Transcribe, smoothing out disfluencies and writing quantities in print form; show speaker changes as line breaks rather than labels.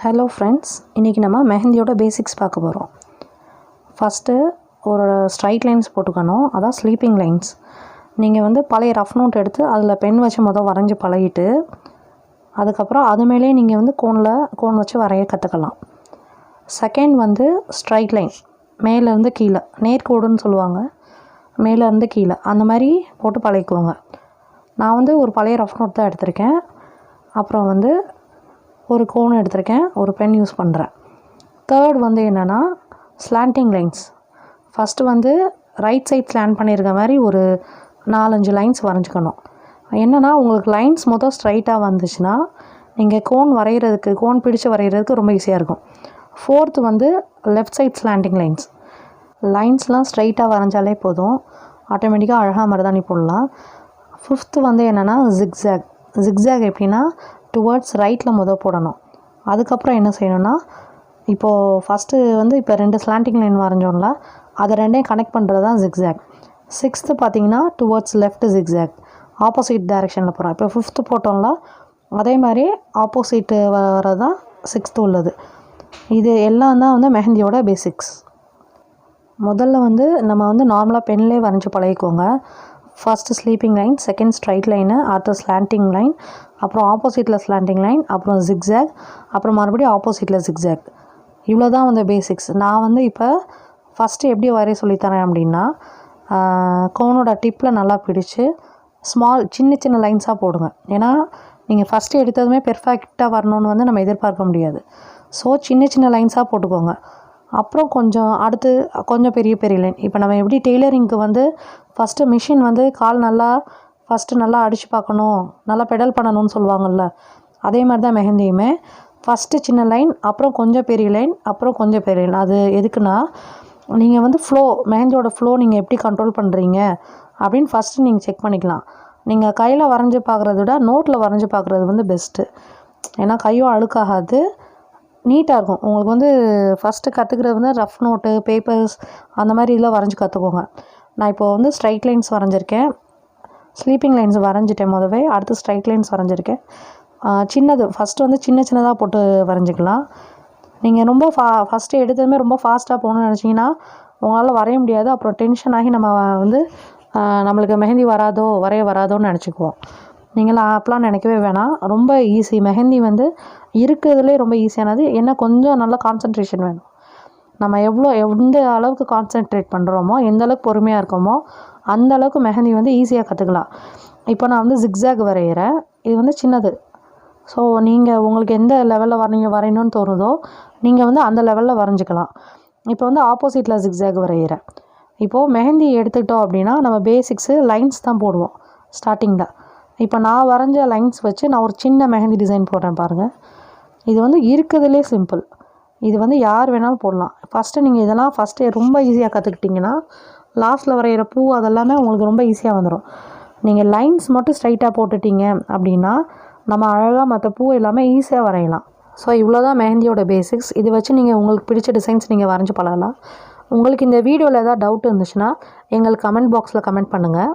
Hello friends, இன்றைக்கி நம்ம மெஹந்தியோட basics பார்க்க போகிறோம். ஃபஸ்ட்டு ஒரு ஸ்ட்ரைட் லைன்ஸ் போட்டுக்கணும், அதான் ஸ்லீப்பிங் லைன்ஸ். நீங்கள் பழைய ரஃப் நோட் எடுத்து அதில் பென் வச்சு வரைஞ்சி பழகிட்டு அதுக்கப்புறம் அது மேலே நீங்கள் கோன் வச்சு வரைய கற்றுக்கலாம். செகண்ட் ஸ்ட்ரைட் லைன், மேலேருந்து கீழே நேர்கோடுன்னு சொல்லுவாங்க, மேலேருந்து கீழே அந்த மாதிரி போட்டு பழகிக்குவோங்க. நான் ஒரு பழைய ரஃப் நோட் தான் எடுத்திருக்கேன். அப்புறம் ஒரு கோன் எடுத்திருக்கேன், ஒரு பென் யூஸ் பண்ணுறேன். தேர்ட் என்னென்னா slanting lines. First right side slant பண்ணியிருக்க மாதிரி ஒரு 4-5 லைன்ஸ் வரைஞ்சிக்கணும். என்னென்னா உங்களுக்கு லைன்ஸ் ஸ்ட்ரைட்டாக வந்துச்சுன்னா நீங்கள் கோன் பிடிச்சு வரைகிறதுக்கு ரொம்ப ஈஸியாக இருக்கும். ஃபோர்த்து லெஃப்ட் சைட் ஸ்லாண்டிங் லைன்ஸ்லாம் ஸ்ட்ரைட்டாக வரைஞ்சாலே போதும், ஆட்டோமேட்டிக்காக அழகாக மருதாணி போடலாம். ஃபிஃப்த்து என்னென்னா ஜிக்ஸாக் எப்படின்னா டுவர்ட்ஸ் ரைட்டில் போடணும். அதுக்கப்புறம் என்ன செய்யணும்னா, இப்போது ஃபஸ்ட்டு இப்போ 2 ஸ்லாண்டிங் லைன் வரைஞ்சோம்ல, அதை ரெண்டையும் கனெக்ட் பண்ணுறது தான் ஜிக்ஸாக். சிக்ஸ்த்து பார்த்தீங்கன்னா டுவர்ட்ஸ் லெஃப்ட் ஜிக்ஸாக், ஆப்போசிட் டைரெக்ஷனில் போகிறோம். இப்போ ஃபிஃப்த்து போட்டோம்ல, அதே மாதிரி ஆப்போசிட்டு வர தான் சிக்ஸ்த்து உள்ளது. இது எல்லாம் தான் மெஹந்தியோட பேசிக்ஸ். முதல்ல நம்ம நார்மலாக பென்லேயே வரைஞ்சி பழகிக்கோங்க. First sleeping line, second straight line, அடுத்த ஸ்லாண்டிங் லைன், அப்புறம் ஆப்போசிட்டில் ஸ்லாண்டிங் லைன், அப்புறம் ஜிக்ஸாக், அப்புறம் மறுபடியும் ஆப்போசிட்டில் ஜிக்ஸாக். இவ்வளோ தான் பேசிக்ஸ். நான் இப்போ ஃபஸ்ட்டு எப்படி வரைய சொல்லித்தரேன் அப்படின்னா, கோனோட டிப்பில் நல்லா பிடிச்சி சின்ன லைன்ஸாக போடுங்க. ஏன்னா நீங்கள் ஃபஸ்ட்டு எடுத்ததுமே பெர்ஃபெக்டாக வரணும்னு நம்ம எதிர்பார்க்க முடியாது. ஸோ சின்ன லைன்ஸாக போட்டுக்கோங்க. அப்புறம் அடுத்து கொஞ்சம் பெரிய லைன். இப்போ நம்ம எப்படி டெய்லரிங்க்கு ஃபஸ்ட்டு மிஷின் கால் ஃபஸ்ட்டு நல்லா அடித்து பார்க்கணும், நல்லா பெடல் பண்ணணும்னு சொல்லுவாங்கள்ல, அதே மாதிரி தான் மெஹந்தியுமே. ஃபஸ்ட்டு சின்ன லைன், அப்புறம் கொஞ்சம் பெரிய லைன், அப்புறம் கொஞ்சம் பெரிய லைன். அது எதுக்குன்னா, நீங்கள் மெஹந்தியோட ஃப்ளோ நீங்கள் எப்படி கண்ட்ரோல் பண்ணுறீங்க அப்படின்னு ஃபஸ்ட்டு நீங்கள் செக் பண்ணிக்கலாம். நீங்கள் கையில் வரைஞ்சி பார்க்குறத விட நோட்டில் வரைஞ்சி பார்க்குறது பெஸ்ட்டு. ஏன்னா கையும் அழுக்காகாது, நீட்டாக இருக்கும். உங்களுக்கு ஃபஸ்ட்டு கற்றுக்கிறது ரஃப் நோட்டு, பேப்பர்ஸ் அந்த மாதிரி இதெல்லாம் வரைஞ்சி கற்றுக்கோங்க. நான் இப்போது ஸ்ட்ரைட் லைன்ஸ் வரைஞ்சிருக்கேன், ஸ்லீப்பிங் லைன்ஸ் வரைஞ்சிட்டேன் முதவே, அடுத்து ஸ்ட்ரைட் லைன்ஸ் வரைஞ்சிருக்கேன். ஃபஸ்ட்டு சின்னதாக போட்டு வரைஞ்சிக்கலாம். நீங்கள் ரொம்ப ஃபஸ்ட்டு எடுத்ததுமே ரொம்ப ஃபாஸ்ட்டாக போகணுன்னு நினச்சிங்கன்னா உங்களால் வரைய முடியாது. அப்புறம் டென்ஷன் ஆகி நம்ம நம்மளுக்கு மெஹந்தி வரைய வராதோன்னு நினச்சிக்குவோம். நீங்களாம் அப்பெலாம் நினைக்கவே வேணாம். ரொம்ப ஈஸி. மெஹந்தி இருக்கிறதுலே ரொம்ப ஈஸியானது. ஏன்னா கொஞ்சம் நல்லா கான்சன்ட்ரேஷன் வேணும். நம்ம எந்த அளவுக்கு கான்சன்ட்ரேட் பண்ணுறோமோ, எந்த அளவுக்கு பொறுமையாக இருக்கோமோ, அந்த அளவுக்கு மெஹந்தி ஈஸியாக கற்றுக்கலாம். இப்போ நான் ஜிக்ஸாக் வரைகிறேன். இது சின்னது. ஸோ நீங்கள் உங்களுக்கு எந்த லெவலில் வரையணும்னு தோணுதோ நீங்கள் அந்த லெவலில் வரைஞ்சிக்கலாம். இப்போ ஆப்போசிட்டில் ஜிக்ஸாக் வரைகிறேன். இப்போது மெஹந்தி எடுத்துக்கிட்டோம் அப்படின்னா நம்ம பேசிக்ஸு லைன்ஸ் தான் போடுவோம் ஸ்டார்டிங்கில். இப்போ நான் வரைஞ்ச லைன்ஸ் வச்சு நான் ஒரு சின்ன மெஹந்தி டிசைன் போடுறேன் பாருங்கள். இது இருக்கிறதுலே சிம்பிள். இது யார் வேணாலும் போடலாம். ஃபஸ்ட்டு நீங்கள் இதெல்லாம் ரொம்ப ஈஸியாக கற்றுக்கிட்டிங்கன்னா லாஸ்ட்டில் வரைகிற பூ அதெல்லாமே உங்களுக்கு ரொம்ப ஈஸியாக வந்துடும். நீங்கள் லைன்ஸ் மட்டும் ஸ்ட்ரைட்டாக போட்டுட்டீங்க அப்படின்னா நம்ம அழகாக மற்ற பூ எல்லாமே ஈஸியாக வரையலாம். ஸோ இவ்வளோ தான் மெஹந்தியோட பேசிக்ஸ். இது வச்சு நீங்கள் உங்களுக்கு பிடிச்ச டிசைன்ஸ் நீங்கள் வரைஞ்சி பழகலாம். உங்களுக்கு இந்த வீடியோவில் ஏதாவது டவுட் இருந்துச்சுன்னா எங்களுக்கு கமெண்ட் பாக்ஸில் கமெண்ட் பண்ணுங்கள்.